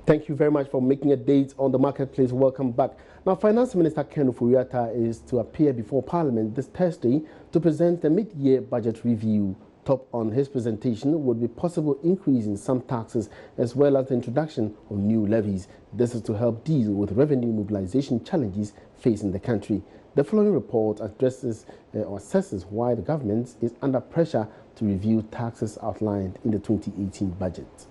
Thank you very much for making a date on the marketplace. Welcome back. Now, Finance Minister Ken Ofori-Atta is to appear before Parliament this Thursday to present the mid-year budget review. Top on his presentation would be possible increase in some taxes as well as the introduction of new levies. This is to help deal with revenue mobilization challenges facing the country. The following report addresses or assesses why the government is under pressure to review taxes outlined in the 2018 budget.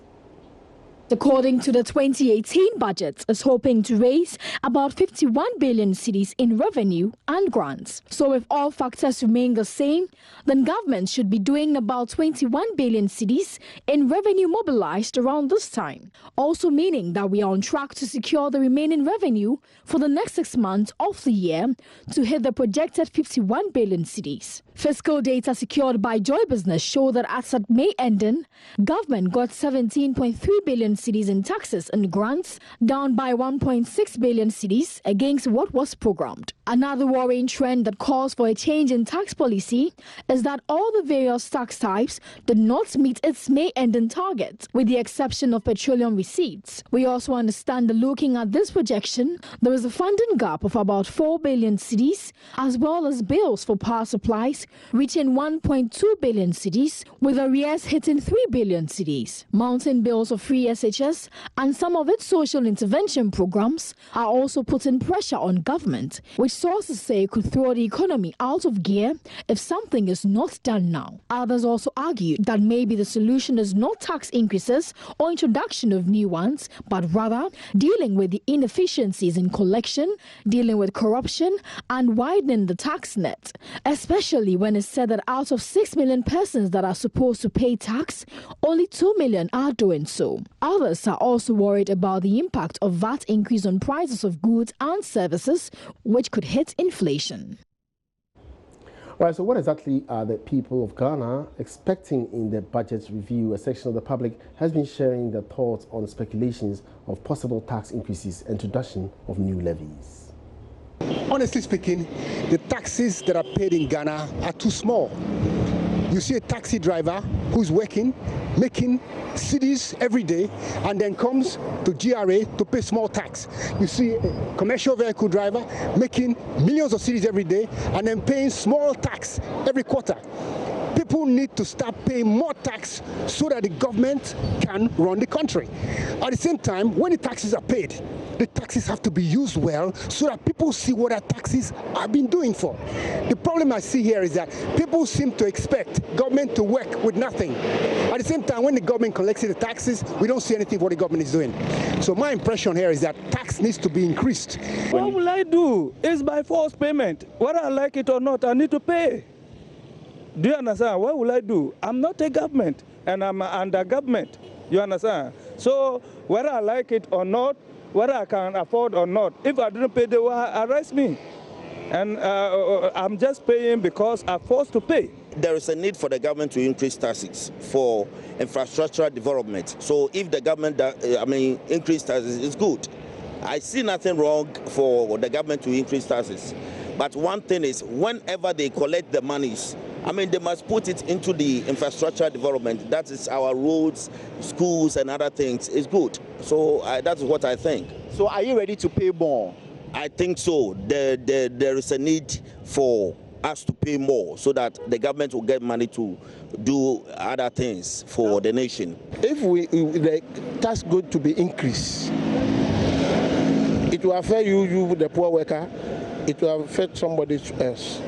According to the 2018 budget, is hoping to raise about 51 billion cedis in revenue and grants. So if all factors remain the same, then government should be doing about 21 billion cedis in revenue mobilized around this time. Also meaning that we are on track to secure the remaining revenue for the next 6 months of the year to hit the projected 51 billion cedis. Fiscal data secured by Joy Business show that as at May ending, government got 17.3 billion cedis in taxes and grants, down by 1.6 billion cedis against what was programmed. Another worrying trend that calls for a change in tax policy is that all the various tax types did not meet its May ending target, with the exception of petroleum receipts. We also understand that looking at this projection, there is a funding gap of about 4 billion cedis, as well as bills for power supplies reaching 1.2 billion cedis, with arrears hitting 3 billion cedis. Mountain bills of free SHS and some of its social intervention programs are also putting pressure on government, which sources say could throw the economy out of gear if something is not done now. Others also argue that maybe the solution is not tax increases or introduction of new ones, but rather dealing with the inefficiencies in collection, dealing with corruption, and widening the tax net, especially when it's said that out of 6 million persons that are supposed to pay tax, only 2 million are doing so. Others are also worried about the impact of VAT increase on prices of goods and services, which could hit inflation. All right, so what exactly are the people of Ghana expecting in the budget review? A section of the public has been sharing their thoughts on speculations of possible tax increases and introduction of new levies. Honestly speaking, the taxes that are paid in Ghana are too small. You see a taxi driver who's working, making cedis every day, and then comes to GRA to pay small tax. You see a commercial vehicle driver making millions of cedis every day, and then paying small tax every quarter. People need to start paying more tax so that the government can run the country. At the same time, when the taxes are paid, the taxes have to be used well so that people see what our taxes are being doing for. The problem I see here is that people seem to expect government to work with nothing. At the same time, when the government collects the taxes, we don't see anything what the government is doing. So my impression here is that tax needs to be increased. What will I do? It's by force payment. Whether I like it or not, I need to pay. Do you understand? What will I do? I'm not a government, and I'm under government. You understand? So whether I like it or not, whether I can afford or not, if I don't pay, they will arrest me. And I'm just paying because I'm forced to pay. There is a need for the government to increase taxes for infrastructural development. So if the government, increase taxes, it's good. I see nothing wrong for the government to increase taxes. But one thing is, whenever they collect the monies, they must put it into the infrastructure development. That is our roads, schools, and other things. It's good. So that's what I think. So are you ready to pay more? I think so. There is a need for us to pay more so that the government will get money to do other things for the nation. If the tax going to be increased, it will affect you, the poor worker. It will affect somebody else.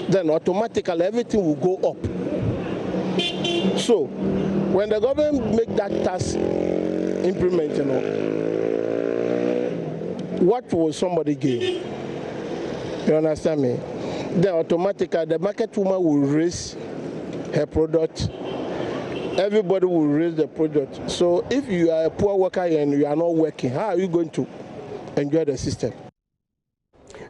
Then automatically everything will go up. So when the government make that tax increment, what will somebody gain? You understand me? Then automatically the market woman will raise her product. Everybody will raise the product. So if you are a poor worker and you are not working, how are you going to enjoy the system?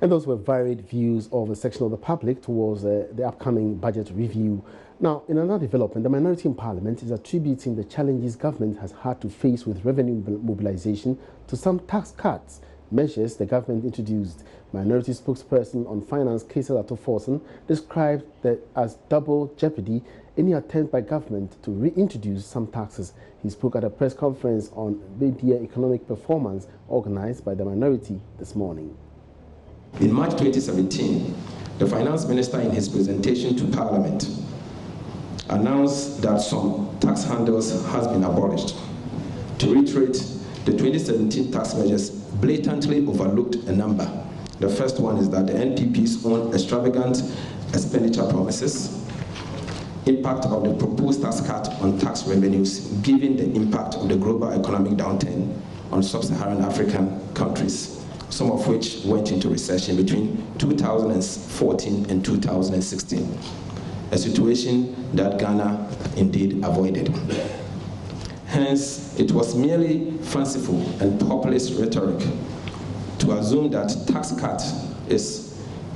And those were varied views of a section of the public towards the upcoming budget review. Now, in another development, the minority in Parliament is attributing the challenges government has had to face with revenue mobilization to some tax cuts measures the government introduced. Minority spokesperson on finance, Kaisel Atoforson, described that as double jeopardy any attempt by government to reintroduce some taxes. He spoke at a press conference on mid-year economic performance organized by the minority this morning. In March 2017, the Finance Minister in his presentation to Parliament announced that some tax handles has been abolished. To reiterate, the 2017 tax measures blatantly overlooked a number. The first one is that the NPP's own extravagant expenditure promises, impact of the proposed tax cut on tax revenues, given the impact of the global economic downturn on sub-Saharan African countries, some of which went into recession between 2014 and 2016, a situation that Ghana indeed avoided. Hence, it was merely fanciful and populist rhetoric to assume that tax cut is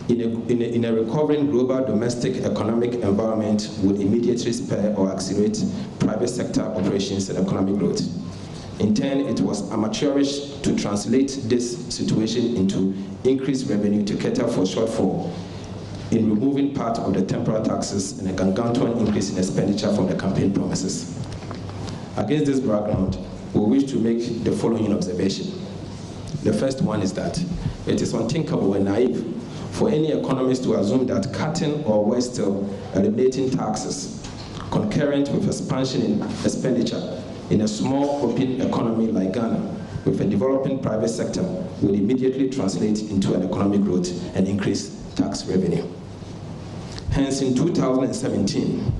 in a recovering global domestic economic environment would immediately spur or accelerate private sector operations and economic growth. In turn, it was amateurish to translate this situation into increased revenue to cater for shortfall in removing part of the temporal taxes and a gargantuan increase in expenditure from the campaign promises. Against this background, we wish to make the following observation. The first one is that it is unthinkable and naive for any economist to assume that cutting or worse still, eliminating taxes concurrent with expansion in expenditure in a small open economy like Ghana with a developing private sector will immediately translate into an economic growth and increase tax revenue. Hence, in 2017,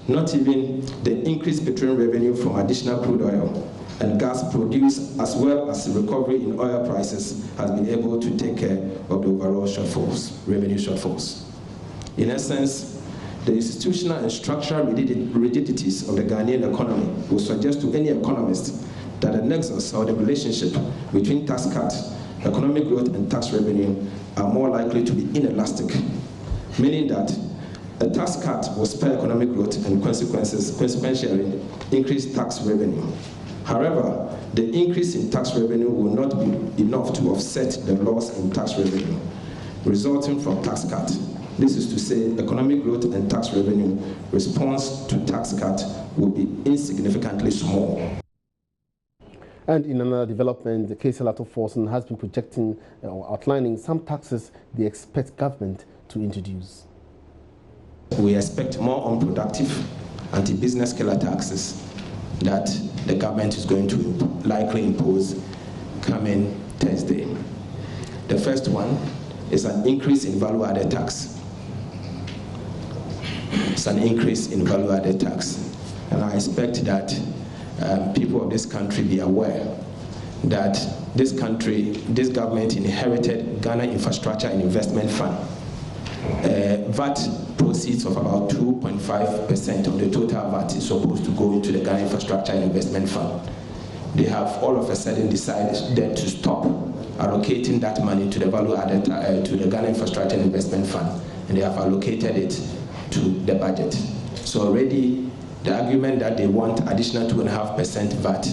not even the increased petroleum revenue from additional crude oil and gas produced, as well as the recovery in oil prices, has been able to take care of the overall shortfalls, revenue shortfalls. In essence, the institutional and structural rigidities of the Ghanaian economy will suggest to any economist that the nexus or the relationship between tax cuts, economic growth, and tax revenue are more likely to be inelastic, meaning that a tax cut will spur economic growth and consequentially increase tax revenue. However, the increase in tax revenue will not be enough to offset the loss in tax revenue resulting from tax cut. This is to say, economic growth and tax revenue response to tax cut will be insignificantly small. And in another development, the KCLATO Forson has been projecting or outlining some taxes they expect government to introduce. We expect more unproductive anti-business killer taxes that the government is going to likely impose coming Thursday. The first one is an increase in value-added tax. It's an increase in value-added tax. And I expect that people of this country be aware that this government inherited Ghana Infrastructure and Investment Fund, VAT proceeds of about 2.5% of the total VAT is supposed to go into the Ghana Infrastructure and Investment Fund. They have all of a sudden decided then to stop allocating that money to the value-added to the Ghana Infrastructure and Investment Fund, and they have allocated it to the budget. So already the argument that they want additional 2.5% VAT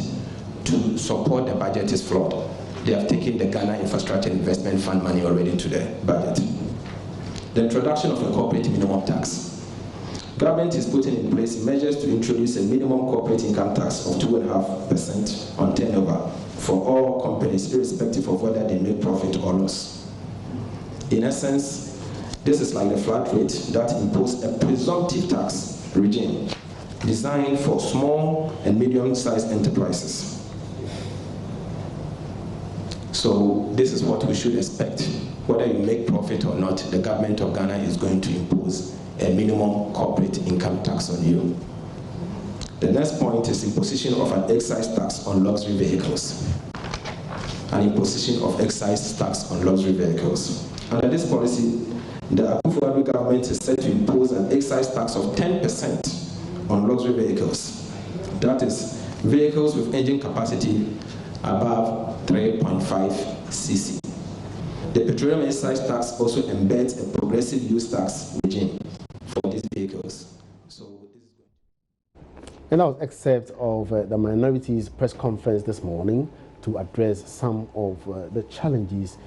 to support the budget is flawed. They have taken the Ghana Infrastructure and Investment Fund money already into the budget. The introduction of a corporate minimum tax. Government is putting in place measures to introduce a minimum corporate income tax of 2.5% on turnover for all companies, irrespective of whether they make profit or loss. In essence, this is like the flat rate that imposed a presumptive tax regime designed for small and medium-sized enterprises. So this is what we should expect. Whether you make profit or not, the government of Ghana is going to impose a minimum corporate income tax on you. The next point is imposition of an excise tax on luxury vehicles. An imposition of excise tax on luxury vehicles. Under this policy, the Akufo-Addo government is set to impose an excise tax of 10% on luxury vehicles. That is, vehicles with engine capacity above 3.5 cc. The petroleum excise tax also embeds a progressive use tax regime for these vehicles. And that was excerpt of the minorities press conference this morning to address some of the challenges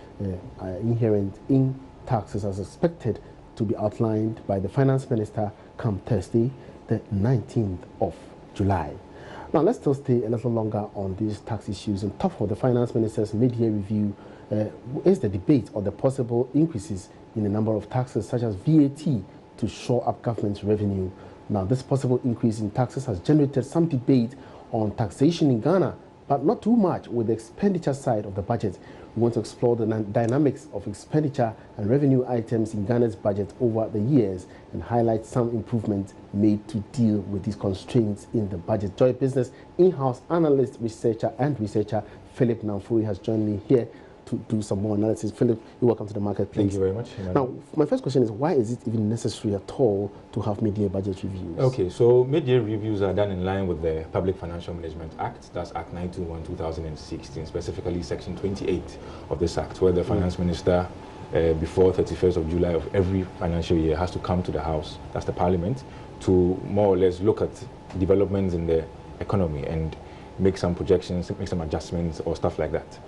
inherent in taxes as expected to be outlined by the finance minister come Thursday. the 19th of July. Now, let's still stay a little longer on these tax issues. On top of the Finance Minister's mid-year review is the debate on the possible increases in the number of taxes, such as VAT, to shore up government's revenue. Now, this possible increase in taxes has generated some debate on taxation in Ghana, but not too much with the expenditure side of the budget. We want to explore the dynamics of expenditure and revenue items in Ghana's budget over the years and highlight some improvements made to deal with these constraints in the budget. Joy Business in-house analyst, researcher Philip Namfuri has joined me here to do some more analysis. Philip, you're welcome to the marketplace. Thank you very much. Now, my first question is, why is it even necessary at all to have mid-year budget reviews? Okay, so mid-year reviews are done in line with the Public Financial Management Act, that's Act 921/2016, specifically Section 28 of this Act, where the Finance Minister, before 31st of July of every financial year, has to come to the House, that's the Parliament, to more or less look at developments in the economy and make some projections, make some adjustments or stuff like that.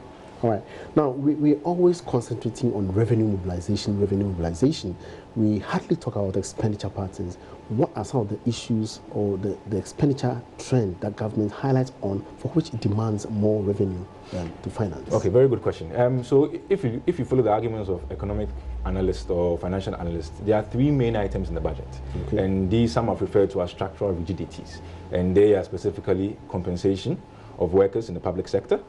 All right. Now, we're always concentrating on revenue mobilization. We hardly talk about expenditure patterns. What are some of the issues or the expenditure trend that government highlights on for which it demands more revenue to finance? Okay, very good question. So if you follow the arguments of economic analysts or financial analysts, there are three main items in the budget. Okay. And these some are referred to as structural rigidities. And they are specifically compensation of workers in the public sector,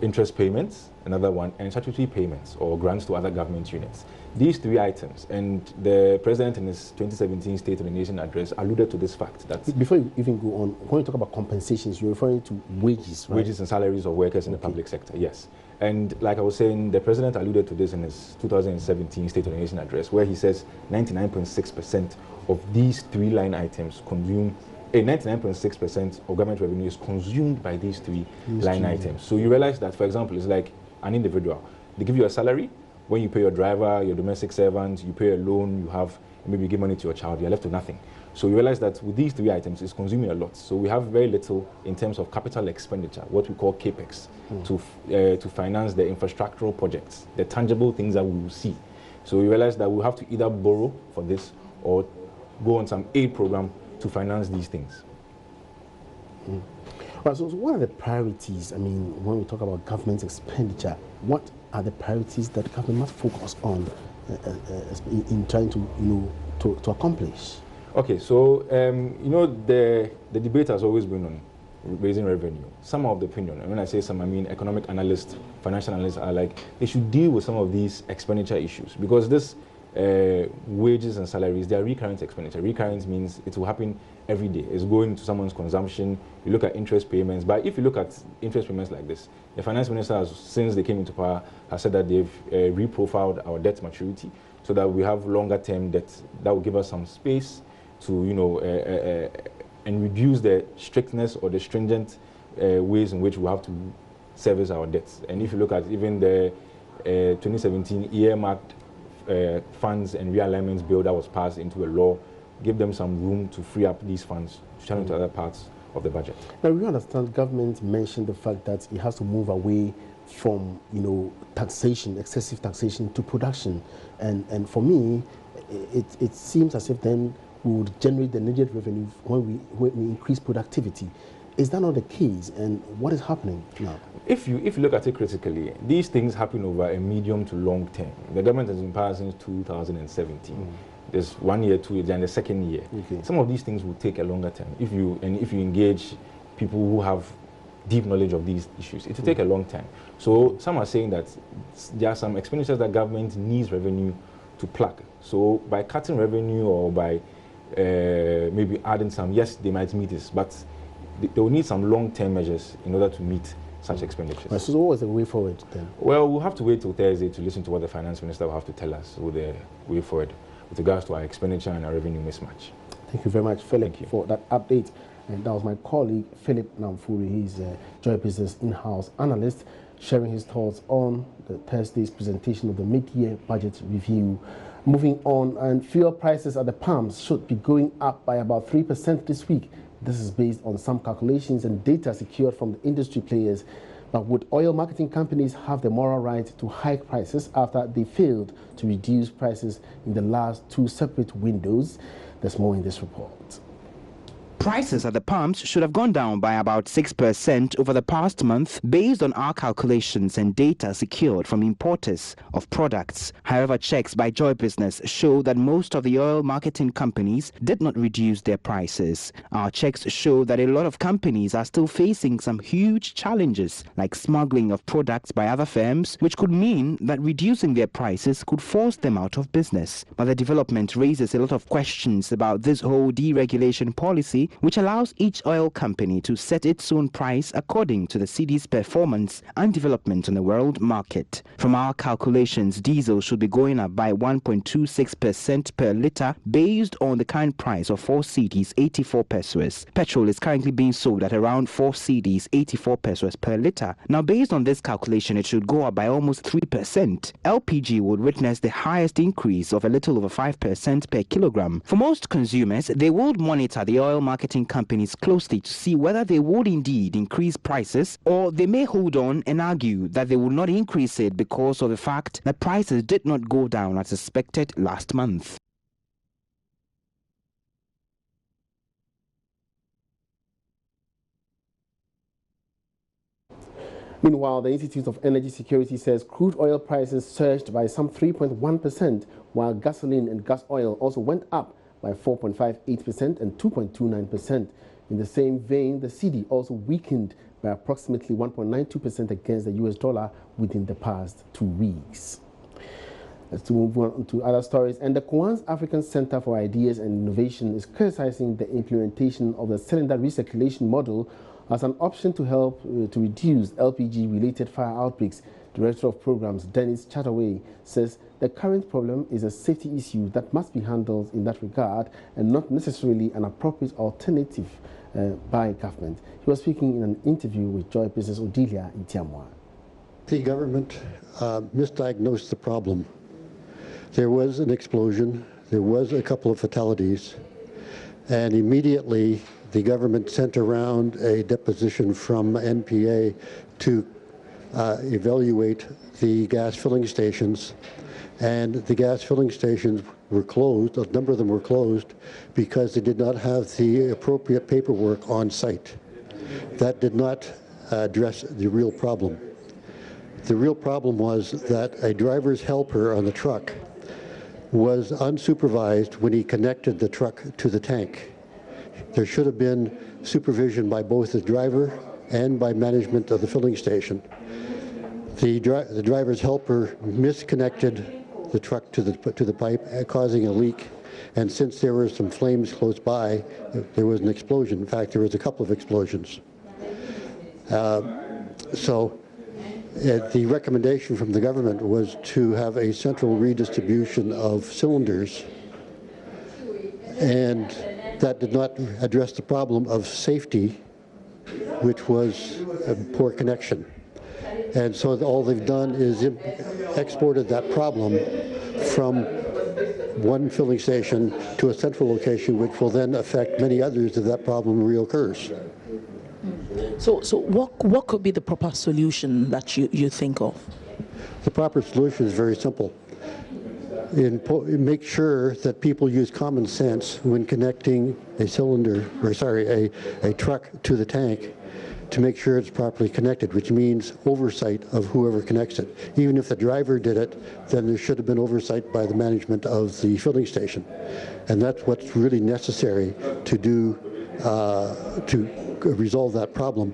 interest payments, another one, and statutory payments or grants to other government units. These three items, and the President in his 2017 State of the Nation address alluded to this fact. That before you even go on, when you talk about compensations, you're referring to wages, right? Wages and salaries of workers in the public sector, yes. And like I was saying, the President alluded to this in his 2017 State of the Nation address, where he says 99.6% of these three line items consume 99.6% of government revenue is consumed by these three line items. So you realize that, for example, it's like an individual. They give you a salary. When you pay your driver, your domestic servant, you pay a loan, you have maybe you give money to your child, you're left with nothing. So you realize that with these three items, it's consuming a lot. So we have very little in terms of capital expenditure, what we call capex, to finance the infrastructural projects, the tangible things that we will see. So we realize that we have to either borrow for this or go on some aid program to finance these things. Well, so what are the priorities? I mean, when we talk about government expenditure, what are the priorities that government must focus on in trying to, to accomplish? Okay, so the debate has always been on raising revenue. Some of the opinion, and when I say some, I mean economic analysts, financial analysts are like they should deal with some of these expenditure issues because this. Wages and salaries, they are recurrent expenditure. Recurrent means it will happen every day. It's going to someone's consumption. You look at interest payments. But if you look at interest payments like this, the finance minister, has, since they came into power, has said that they've reprofiled our debt maturity so that we have longer term debt that will give us some space to, and reduce the strictness or the stringent ways in which we have to service our debts. And if you look at even the 2017 earmarked funds and realignments bill that was passed into a law, give them some room to free up these funds to channel to other parts of the budget. Now, we understand government mentioned the fact that it has to move away from, taxation, excessive taxation to production. And for me, it seems as if then we would generate the needed revenue when we increase productivity. Is that not the case? And what is happening now? If you look at it critically, these things happen over a medium to long term. The government has been in power since 2017. There's 1 year, 2 years, and the second year. Okay. Some of these things will take a longer time. If you engage people who have deep knowledge of these issues, it will take a long time. So some are saying that there are some expenditures that government needs revenue to plug. So by cutting revenue or by maybe adding some, yes, they might meet this, but they will need some long-term measures in order to meet such expenditures. So what was the way forward then? Well, we'll have to wait till Thursday to listen to what the finance minister will have to tell us with the way forward with regards to our expenditure and our revenue mismatch. Thank you very much, Philip, for that update. And that was my colleague, Philip Namfuri. He's a Joy Business in-house analyst, sharing his thoughts on the Thursday's presentation of the mid-year budget review. Moving on, and fuel prices at the pumps should be going up by about 3% this week. This is based on some calculations and data secured from the industry players. But would oil marketing companies have the moral right to hike prices after they failed to reduce prices in the last two separate windows? There's more in this report. Prices at the pumps should have gone down by about 6% over the past month based on our calculations and data secured from importers of products. However, checks by Joy Business show that most of the oil marketing companies did not reduce their prices. Our checks show that a lot of companies are still facing some huge challenges like smuggling of products by other firms, which could mean that reducing their prices could force them out of business. But the development raises a lot of questions about this whole deregulation policy, which allows each oil company to set its own price according to the cedi's performance and development on the world market. From our calculations, diesel should be going up by 1.26% per litre based on the current price of 4 cedis 84 pesos. Petrol is currently being sold at around 4 cedis 84 pesos per litre. Now, based on this calculation, it should go up by almost 3%. LPG would witness the highest increase of a little over 5% per kilogram. For most consumers, they would monitor the oil marketing companies closely to see whether they would indeed increase prices, or they may hold on and argue that they will not increase it because of the fact that prices did not go down as expected last month. Meanwhile, the Institute of Energy Security says crude oil prices surged by some 3.1%, while gasoline and gas oil also went up by 4.58% and 2.29%. In the same vein, the cedi also weakened by approximately 1.92% against the US dollar within the past 2 weeks. Let's move on to other stories. And the Kwan's African Center for Ideas and Innovation is criticizing the implementation of the cylinder recirculation model as an option to help to reduce LPG-related fire outbreaks. Director of Programs Dennis Chataway says the current problem is a safety issue that must be handled in that regard and not necessarily an appropriate alternative by government. He was speaking in an interview with Joy Business Odilia in Tiamwa. The government misdiagnosed the problem. There was an explosion, there was a couple of fatalities, and immediately the government sent around a deposition from NPA to evaluate the gas filling stations, and the gas filling stations were closed. A number of them were closed because they did not have the appropriate paperwork on site. That did not address the real problem. The real problem was that a driver's helper on the truck was unsupervised when he connected the truck to the tank. There should have been supervision by both the driver and by management of the filling station. The driver's helper misconnected the truck to the pipe, causing a leak. And since there were some flames close by, there was an explosion. In fact, there was a couple of explosions. The recommendation from the government was to have a central redistribution of cylinders, and that did not address the problem of safety, which was a poor connection. And so all they've done is exported that problem from one filling station to a central location, which will then affect many others if that problem reoccurs. So what could be the proper solution that you think of? The proper solution is very simple. Make sure that people use common sense when connecting a truck to the tank, to make sure it's properly connected, which means oversight of whoever connects it. Even if the driver did it, then there should have been oversight by the management of the filling station. And that's what's really necessary to do to resolve that problem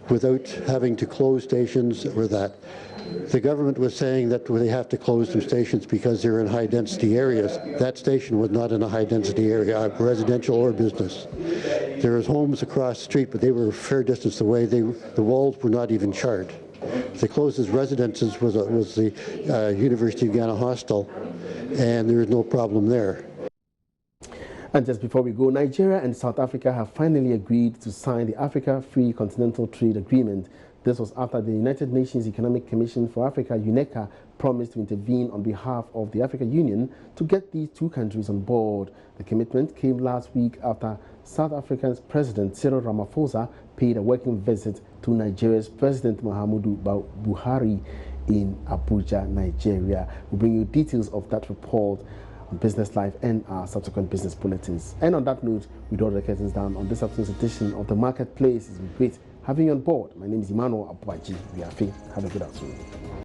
without having to close stations or that. The government was saying that they have to close some stations because they're in high-density areas. That station was not in a high-density area, residential or business. There was homes across the street, but they were a fair distance away. The walls were not even charred. The closest residences was the University of Ghana Hostel, and there was no problem there. And just before we go, Nigeria and South Africa have finally agreed to sign the Africa Free Continental Trade Agreement. This was after the United Nations Economic Commission for Africa, UNECA, promised to intervene on behalf of the African Union to get these two countries on board. The commitment came last week after South Africa's President Cyril Ramaphosa paid a working visit to Nigeria's President Muhammadu Buhari in Abuja, Nigeria. We'll bring you details of that report on Business Live and our subsequent business bulletins. And on that note, we draw the curtains down on this afternoon's edition of The Marketplace. It's been great having you on board. My name is Emmanuel Abuaji. We are free. Have a good afternoon.